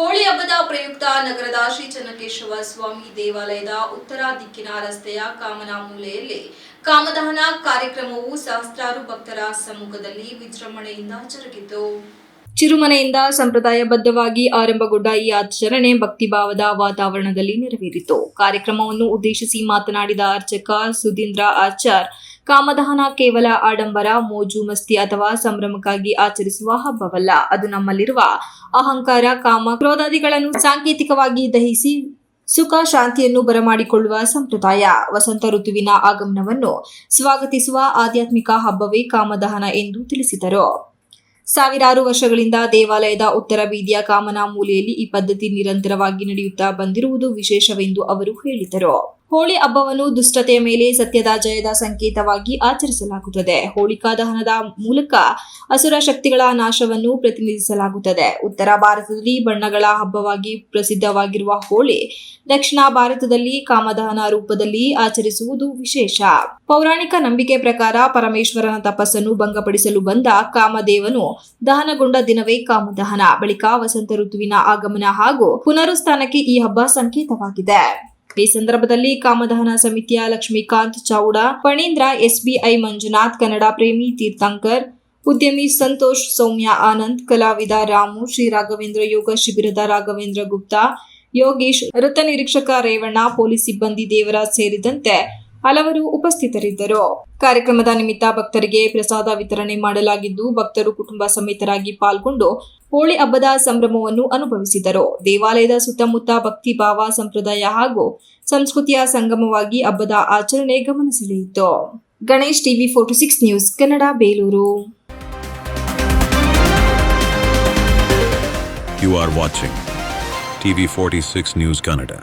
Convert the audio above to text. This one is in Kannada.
ಹೋಳಿ ಹಬ್ಬದ ಪ್ರಯುಕ್ತ ನಗರದ ಶ್ರೀ ಚನ್ನಕೇಶವ ಸ್ವಾಮಿ ದೇವಾಲಯದ ಉತ್ತರ ದಿಕ್ಕಿನ ರಸ್ತೆಯ ಕಾಮನ ಮೂಲೆಯಲ್ಲಿ ಕಾಮದಹನ ಕಾರ್ಯಕ್ರಮವು ಸಹಸ್ರಾರು ಭಕ್ತರ ಸಮ್ಮುಖದಲ್ಲಿ ವಿಜೃಂಭಣೆಯಿಂದ ಜರುಗಿತು. ಚಿರುಮನೆಯಿಂದ ಸಂಪ್ರದಾಯಬದ್ಧವಾಗಿ ಆರಂಭಗೊಂಡ ಈ ಆಚರಣೆ ಭಕ್ತಿಭಾವದ ವಾತಾವರಣದಲ್ಲಿ ನೆರವೇರಿತು. ಕಾರ್ಯಕ್ರಮವನ್ನು ಉದ್ದೇಶಿಸಿ ಮಾತನಾಡಿದ ಅರ್ಚಕ ಸುಧೀಂದ್ರ ಆಚಾರ್, ಕಾಮದಹನ ಕೇವಲ ಆಡಂಬರ, ಮೋಜು ಮಸ್ತಿ ಅಥವಾ ಸಂಭ್ರಮಕ್ಕಾಗಿ ಆಚರಿಸುವ ಹಬ್ಬವಲ್ಲ. ಅದು ನಮ್ಮಲ್ಲಿರುವ ಅಹಂಕಾರ, ಕಾಮ, ಕ್ರೋಧಾದಿಗಳನ್ನು ಸಾಂಕೇತಿಕವಾಗಿ ದಹಿಸಿ ಸುಖ ಶಾಂತಿಯನ್ನು ಬರಮಾಡಿಕೊಳ್ಳುವ ಸಂಪ್ರದಾಯ. ವಸಂತ ಋತುವಿನ ಆಗಮನವನ್ನು ಸ್ವಾಗತಿಸುವ ಆಧ್ಯಾತ್ಮಿಕ ಹಬ್ಬವೇ ಕಾಮದಹನ ಎಂದು ತಿಳಿಸಿದರು. ಸಾವಿರಾರು ವರ್ಷಗಳಿಂದ ದೇವಾಲಯದ ಉತ್ತರ ಬೀದಿಯ ಕಾಮನ ಮೂಲೆಯಲ್ಲಿ ಈ ಪದ್ಧತಿ ನಿರಂತರವಾಗಿ ನಡೆಯುತ್ತಾ ಬಂದಿರುವುದು ವಿಶೇಷವೆಂದು ಅವರು ಹೇಳಿದರು. ಹೋಳಿ ಹಬ್ಬವನ್ನು ದುಷ್ಟತೆಯ ಮೇಲೆ ಸತ್ಯದ ಜಯದ ಸಂಕೇತವಾಗಿ ಆಚರಿಸಲಾಗುತ್ತದೆ. ಹೋಳಿಕಾ ದಹನದ ಮೂಲಕ ಅಸುರ ಶಕ್ತಿಗಳ ನಾಶವನ್ನು ಪ್ರತಿನಿಧಿಸಲಾಗುತ್ತದೆ. ಉತ್ತರ ಭಾರತದಲ್ಲಿ ಬಣ್ಣಗಳ ಹಬ್ಬವಾಗಿ ಪ್ರಸಿದ್ಧವಾಗಿರುವ ಹೋಳಿ ದಕ್ಷಿಣ ಭಾರತದಲ್ಲಿ ಕಾಮದಹನ ರೂಪದಲ್ಲಿ ಆಚರಿಸುವುದು ವಿಶೇಷ. ಪೌರಾಣಿಕ ನಂಬಿಕೆ ಪ್ರಕಾರ ಪರಮೇಶ್ವರನ ತಪಸ್ಸನ್ನು ಭಂಗಪಡಿಸಲು ಬಂದ ಕಾಮದೇವನು ದಹನಗೊಂಡ ದಿನವೇ ಕಾಮದಹನ. ಬಳಿಕ ವಸಂತ ಋತುವಿನ ಆಗಮನ ಹಾಗೂ ಪುನರುತ್ಥಾನಕ್ಕೆ ಈ ಹಬ್ಬ ಸಂಕೇತವಾಗಿದೆ. ಈ ಸಂದರ್ಭದಲ್ಲಿ ಕಾಮದಹನ ಸಮಿತಿಯ ಲಕ್ಷ್ಮೀಕಾಂತ್ ಚೌಡ, ಫಣೀಂದ್ರ, ಎಸ್ಬಿಐ ಮಂಜುನಾಥ್, ಕನ್ನಡ ಪ್ರೇಮಿ ತೀರ್ಥಂಕರ್, ಉದ್ಯಮಿ ಸಂತೋಷ್, ಸೌಮ್ಯ ಆನಂದ್, ಕಲಾವಿದ ರಾಮು, ಶ್ರೀ ರಾಘವೇಂದ್ರ ಯೋಗ ಶಿಬಿರದ ರಾಘವೇಂದ್ರ ಗುಪ್ತಾ, ಯೋಗೇಶ್, ವೃತ್ತ ನಿರೀಕ್ಷಕ ರೇವಣ್ಣ, ಪೊಲೀಸ್ ಸಿಬ್ಬಂದಿ ದೇವರಾಜ್ ಸೇರಿದಂತೆ ಹಲವರು ಉಪಸ್ಥಿತರಿದ್ದರು. ಕಾರ್ಯಕ್ರಮದ ನಿಮಿತ್ತ ಭಕ್ತರಿಗೆ ಪ್ರಸಾದ ವಿತರಣೆ ಮಾಡಲಾಗಿದ್ದು, ಭಕ್ತರು ಕುಟುಂಬ ಸಮೇತರಾಗಿ ಪಾಲ್ಗೊಂಡು ಹೋಳಿ ಹಬ್ಬದ ಸಂಭ್ರಮವನ್ನು ಅನುಭವಿಸಿದರು. ದೇವಾಲಯದ ಸುತ್ತಮುತ್ತ ಭಕ್ತಿ ಭಾವ, ಸಂಪ್ರದಾಯ ಹಾಗೂ ಸಂಸ್ಕೃತಿಯ ಸಂಗಮವಾಗಿ ಹಬ್ಬದ ಆಚರಣೆ ಗಮನ ಸೆಳೆಯಿತು. Ganesh, TV 46 news Kannada, Belur. You are watching TV 46 News Kannada.